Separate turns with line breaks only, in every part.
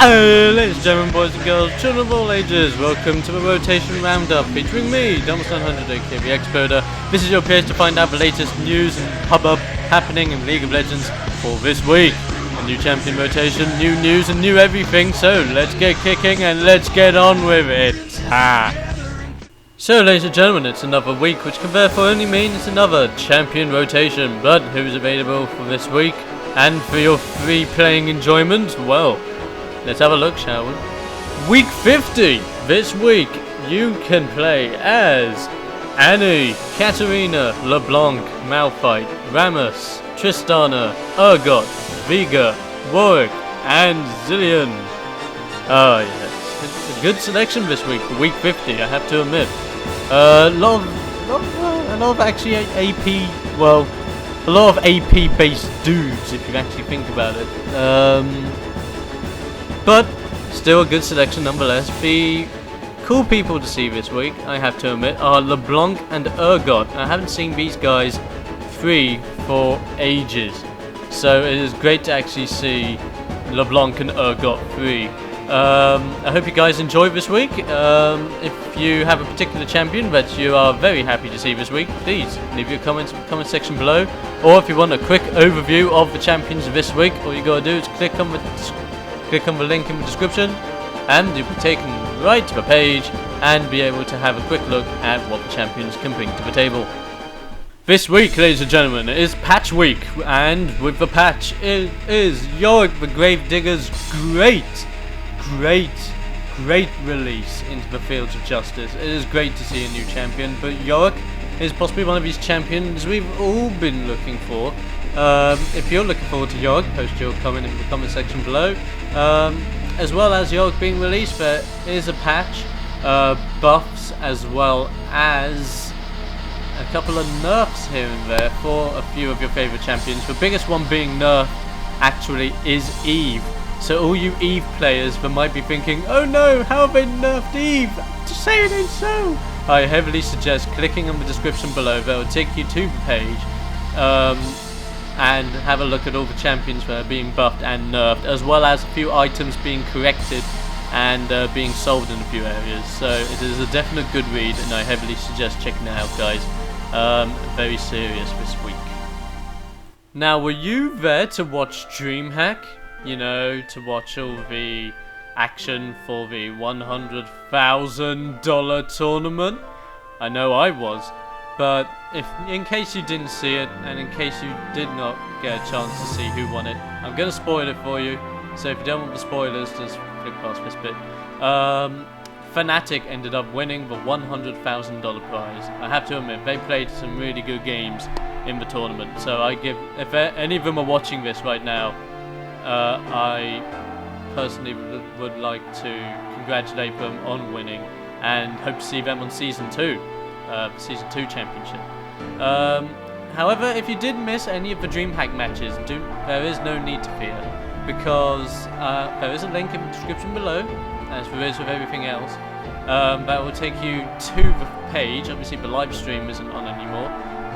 Ladies and gentlemen, boys and girls, children of all ages, welcome to the Rotation Roundup featuring me, Dumbledore100 aka the Expoder. This is your place to find out the latest news and hubbub happening in League of Legends for this week. A new champion rotation, new news and new everything, so let's get kicking and let's get on with it. So ladies and gentlemen, it's another week, which can therefore only mean it's another champion rotation. But who's available for this week and for your free playing enjoyment? Well, let's have a look, shall we? Week 50! This week, you can play as Annie, Katarina, LeBlanc, Malphite, Rammus, Tristana, Urgot, Veigar, Yorick, and Zillion. Oh yes, it's a good selection this week for week 50, I have to admit. A lot of actually AP, well, a lot of AP based dudes if you actually think about it. But still a good selection nonetheless. The cool people to see this week, I have to admit, are LeBlanc and Urgot. I haven't seen these guys free for ages, so it is great to actually see LeBlanc and Urgot free. I hope you guys enjoyed this week. If you have a particular champion that you are very happy to see this week, please leave your comments in the comment section below. Or if you want a quick overview of the champions this week, all you gotta do is click on the link in the description and you'll be taken right to the page and be able to have a quick look at what the champions can bring to the table. This week, ladies and gentlemen, is patch week, and with the patch it is Yorick the Gravedigger's great release into the fields of justice. It is great to see a new champion, but Yorick is possibly one of these champions we've all been looking for. If you're looking forward to Yorick, post your comment in the comment section below. As well as Yorick being released, there is a patch, buffs, as well as a couple of nerfs here and there for a few of your favourite champions. The biggest one being nerf actually is Eve. So all you Eve players that might be thinking, oh no, how have they nerfed Eve? Just say it ain't so. I heavily suggest clicking on the description below. That will take you to the page and have a look at all the champions that are being buffed and nerfed, as well as a few items being corrected and being solved in a few areas. So it is a definite good read, and I heavily suggest checking it out, guys. Very serious this week. Now, were you there to watch Dreamhack? You know, to watch all the action for the $100,000 tournament? I know I was, but in case you didn't see it, and in case you did not get a chance to see who won it, I'm going to spoil it for you, so if you don't want the spoilers, just flick past this bit. Fnatic ended up winning the $100,000 prize. I have to admit, they played some really good games in the tournament, so if any of them are watching this right now, I personally would like to congratulate them on winning and hope to see them on Season 2, Season 2 Championship. However, if you did miss any of the Dreamhack matches, there is no need to fear, because there is a link in the description below, as there is with everything else, that will take you to the page. Obviously the live stream isn't on anymore,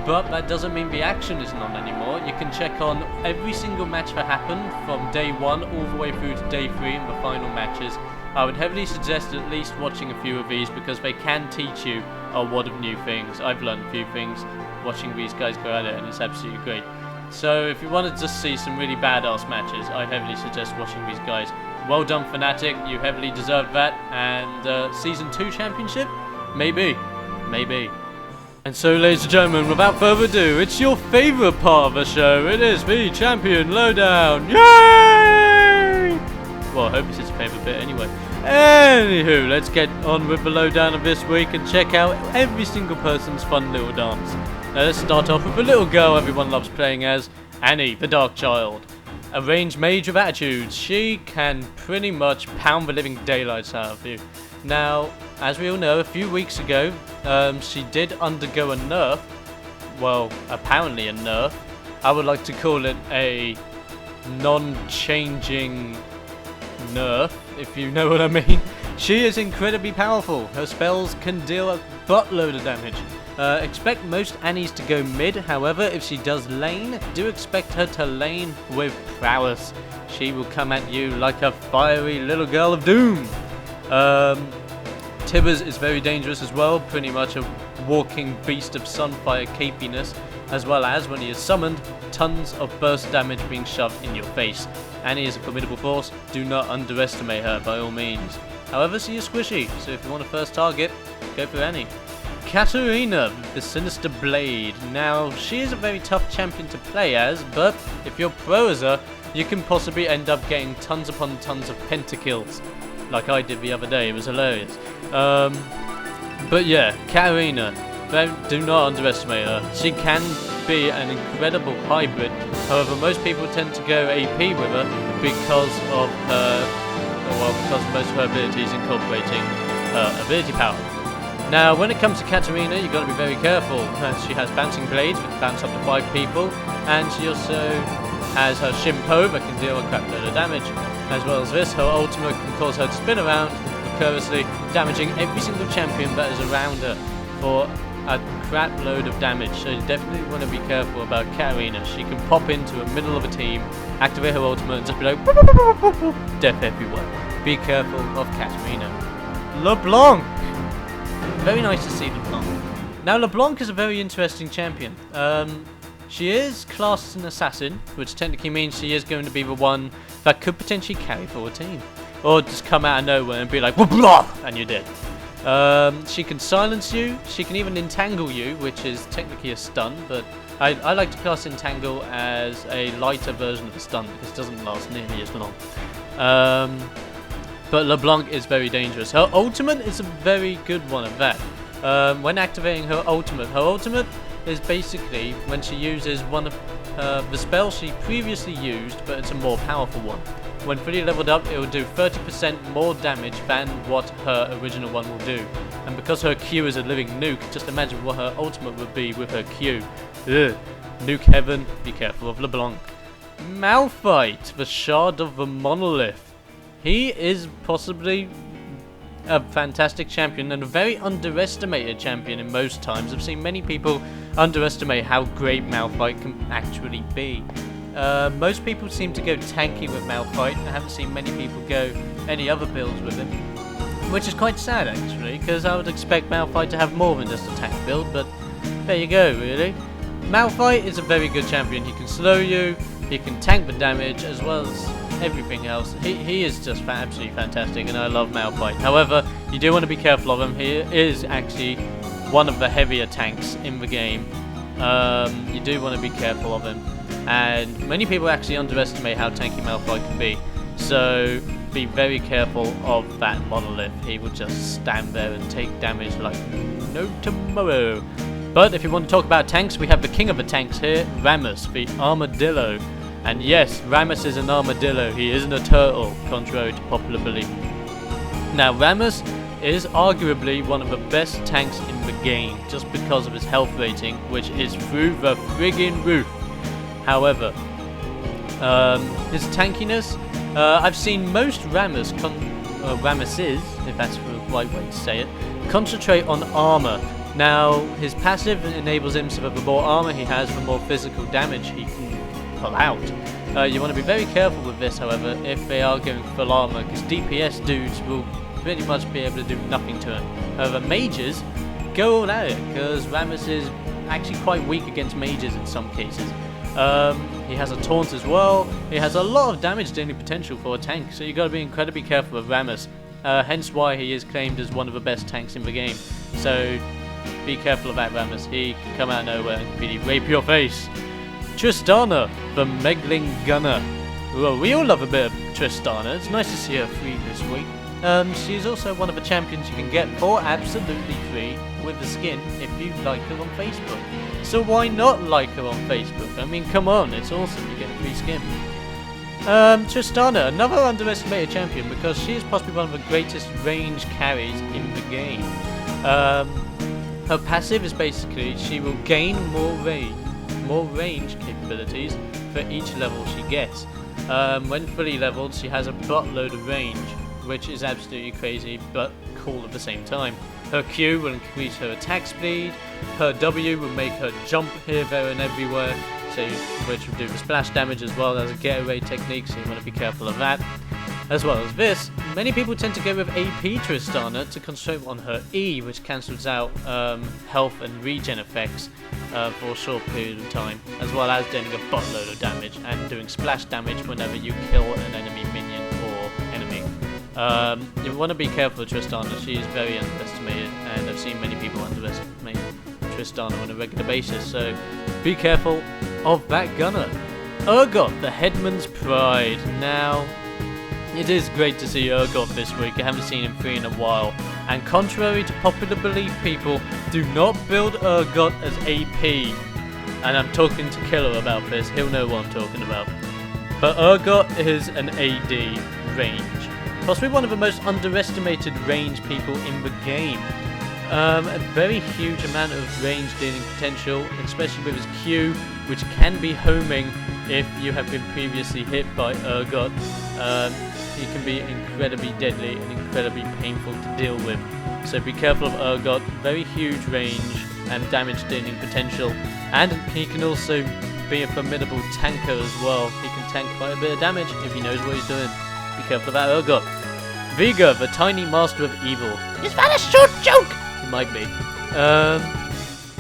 but that doesn't mean the action isn't on anymore. You can check on every single match that happened from day 1 all the way through to day 3 in the final matches. I would heavily suggest at least watching a few of these, because they can teach you a lot of new things. I've learned a few things watching these guys go at it, and it's absolutely great. So if you want to just see some really badass matches, I heavily suggest watching these guys. Well done, Fnatic, you heavily deserve that, and Season 2 Championship? Maybe. And so, ladies and gentlemen, without further ado, it's your favourite part of the show. It is the Champion Lowdown. Yay! Well, I hope this is your favourite bit anyway. Anywho, let's get on with the lowdown of this week and check out every single person's fun little dance. Now let's start off with the little girl everyone loves playing as, Annie, the Dark Child. A ranged mage with attitude. She can pretty much pound the living daylights out of you. Now, as we all know, a few weeks ago, she did undergo a nerf. Well, apparently a nerf. I would like to call it a non-changing nerf, if you know what I mean. She is incredibly powerful. Her spells can deal a buttload of damage. Expect most Annies to go mid, however, if she does lane, do expect her to lane with prowess. She will come at you like a fiery little girl of doom. Tibbers is very dangerous as well, pretty much a walking beast of sunfire capiness, as well as, when he is summoned, tons of burst damage being shoved in your face. Annie is a formidable force, do not underestimate her by all means. However, she is squishy, so if you want a first target, go for Annie. Katarina, the Sinister Blade. Now, she is a very tough champion to play as, but if you're pro as her, you can possibly end up getting tons upon tons of pentakills, like I did the other day. It was hilarious. But yeah, Katarina, do not underestimate her. She can be an incredible hybrid. However, most people tend to go AP with her because of most of her abilities incorporating her ability power. Now, when it comes to Katarina, you've got to be very careful. She has bouncing blades, which bounce up to 5 people, and she also has her Shimpo that can deal a crap load of damage. As well as this, her ultimate can cause her to spin around, recurrently damaging every single champion that is around her for a crap load of damage. So you definitely want to be careful about Katarina. She can pop into the middle of a team, activate her ultimate, and just be like, death everywhere. Be careful of Katarina. LeBlanc! Very nice to see LeBlanc. Now, LeBlanc is a very interesting champion. She is classed as an assassin, which technically means she is going to be the one that could potentially carry for a team. Or just come out of nowhere and be like, blah, and you're dead. She can silence you, she can even entangle you, which is technically a stun, but I like to class entangle as a lighter version of a stun because it doesn't last nearly as long. But LeBlanc is very dangerous. Her ultimate is a very good one at that. When activating her ultimate is basically when she uses one of the spells she previously used, but it's a more powerful one. When fully leveled up, it will do 30% more damage than what her original one will do. And because her Q is a living nuke, just imagine what her ultimate would be with her Q. Ugh. Nuke heaven, be careful of LeBlanc. Malphite, the Shard of the Monolith. He is possibly a fantastic champion and a very underestimated champion in most times. I've seen many people underestimate how great Malphite can actually be. Most people seem to go tanky with Malphite. I haven't seen many people go any other builds with him, which is quite sad actually, because I would expect Malphite to have more than just a tank build, but there you go really. Malphite is a very good champion. He can slow you, he can tank the damage as well as everything else. He is just absolutely fantastic, and I love Malphite. However, you do want to be careful of him. He is actually one of the heavier tanks in the game. You do want to be careful of him, and many people actually underestimate how tanky Malphite can be. So be very careful of that monolith. He will just stand there and take damage like no tomorrow. But if you want to talk about tanks, we have the king of the tanks here, Rammus, the armadillo. And yes, Rammus is an armadillo, he isn't a turtle, contrary to popular belief. Now, Rammus is arguably one of the best tanks in the game, just because of his health rating, which is through the friggin' roof. However, his tankiness, I've seen most Rammuses, if that's the right way to say it, concentrate on armor. Now, his passive enables him so that the more armor he has, the more physical damage he can pull out. You want to be very careful with this, however, if they are going full armor, because DPS dudes will pretty much be able to do nothing to him. However, mages go all at it, because Rammus is actually quite weak against mages in some cases. He has a taunt as well. He has a lot of damage dealing potential for a tank, so you've got to be incredibly careful with Rammus. Hence why he is claimed as one of the best tanks in the game. So be careful about Rammus. He can come out of nowhere and really rape your face. Tristana, the Megling Gunner. Well, we all love a bit of Tristana. It's nice to see her free this week. She's also one of the champions you can get for absolutely free with the skin if you like her on Facebook. So why not like her on Facebook? I mean, come on, it's awesome to get a free skin. Tristana, another underestimated champion because she is possibly one of the greatest range carries in the game. Her passive is basically she will gain more range capabilities for each level she gets. When fully leveled, she has a buttload of range, which is absolutely crazy but cool at the same time. Her Q will increase her attack speed. Her W will make her jump here, there and everywhere, so which will do the splash damage as well as a getaway technique, so you want to be careful of that. As well as this, many people tend to go with AP Tristana to concentrate on her E, which cancels out health and regen effects for a short period of time, as well as dealing a buttload of damage and doing splash damage whenever you kill an enemy minion or enemy. You want to be careful with Tristana, she is very underestimated, and I've seen many people underestimate Tristana on a regular basis, so be careful of that gunner. Urgot, the Headman's Pride. Now, it is great to see Urgot this week. I haven't seen him free in a while. And contrary to popular belief, people, do not build Urgot as AP. And I'm talking to Killer about this. He'll know what I'm talking about. But Urgot is an AD range. Possibly one of the most underestimated range people in the game. A very huge amount of range dealing potential, especially with his Q, which can be homing if you have been previously hit by Urgot. He can be incredibly deadly and incredibly painful to deal with. So be careful of Urgot, very huge range and damage dealing potential. And he can also be a formidable tanker as well. He can tank quite a bit of damage if he knows what he's doing. Be careful of that Urgot. Vega, the tiny master of evil. Is that a short joke? It might be.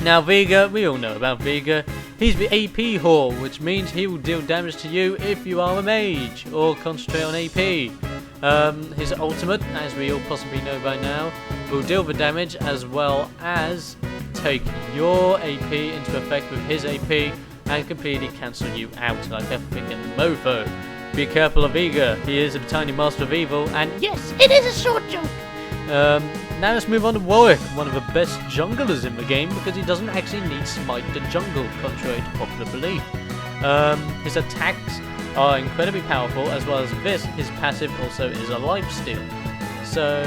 Now Vega, we all know about Vega. He's the AP whore, which means he will deal damage to you if you are a mage, or concentrate on AP. His ultimate, as we all possibly know by now, will deal the damage as well as take your AP into effect with his AP and completely cancel you out like a freaking mofo. Be careful of Vega, he is a tiny master of evil, and yes, it is a short joke! Now let's move on to Yorick, one of the best junglers in the game because he doesn't actually need Smite to jungle, contrary to popular belief. His attacks are incredibly powerful, as well as this, his passive also is a lifesteal. So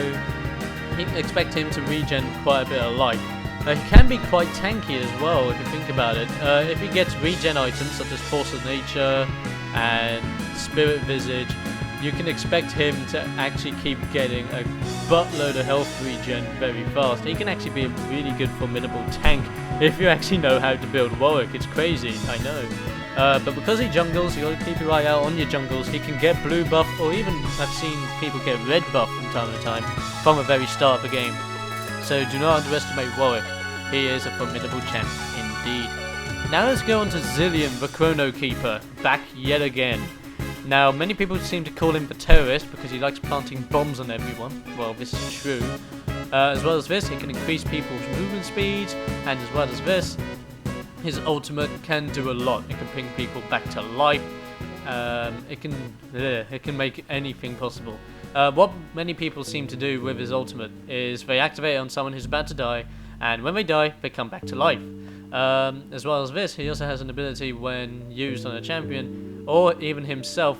you can expect him to regen quite a bit of life. He can be quite tanky as well if you think about it. If he gets regen items such as Force of Nature and Spirit Visage, you can expect him to actually keep getting a buttload of health regen very fast. He can actually be a really good formidable tank if you actually know how to build Yorick. It's crazy, I know. But because he jungles, you gotta keep your eye out on your jungles. He can get blue buff, or even I've seen people get red buff from time to time from the very start of the game. So do not underestimate Yorick. He is a formidable champ indeed. Now let's go on to Zillion, the Chrono Keeper, back yet again. Now, many people seem to call him the terrorist because he likes planting bombs on everyone. Well, this is true. As well as this, it can increase people's movement speeds, and as well as this, his ultimate can do a lot. It can bring people back to life. It can make anything possible. What many people seem to do with his ultimate is they activate it on someone who's about to die, and when they die, they come back to life. As well as this, he also has an ability when used on a champion, or even himself,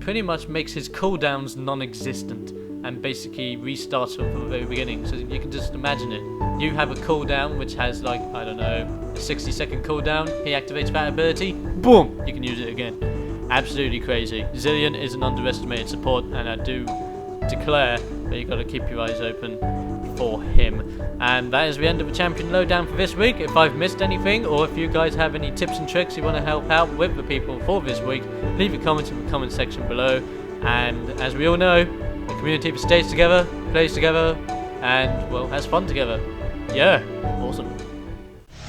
pretty much makes his cooldowns non-existent and basically restarts from the very beginning. So you can just imagine it. You have a cooldown which has like, I don't know, a 60-second cooldown. He activates that ability, boom, you can use it again. Absolutely crazy. Zillion is an underestimated support, and I do declare that you've got to keep your eyes open for him. And that is the end of the champion lowdown for this week. If I've missed anything, or if you guys have any tips and tricks you want to help out with the people for this week, leave a comment in the comment section below. And as we all know, the community stays together, plays together, and well, has fun together. Yeah, awesome.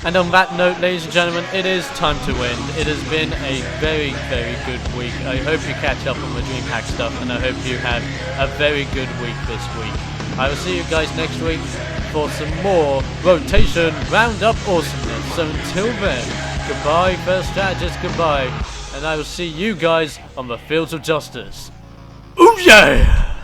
And on that note, ladies and gentlemen, it is time to end. It has been a very, very good week. I hope you catch up on the Dreamhack stuff, and I hope you have a very good week this week. I will see you guys next week for some more rotation roundup awesomeness. So until then, goodbye, first strategist, goodbye, and I will see you guys on the fields of justice. Ooh yeah!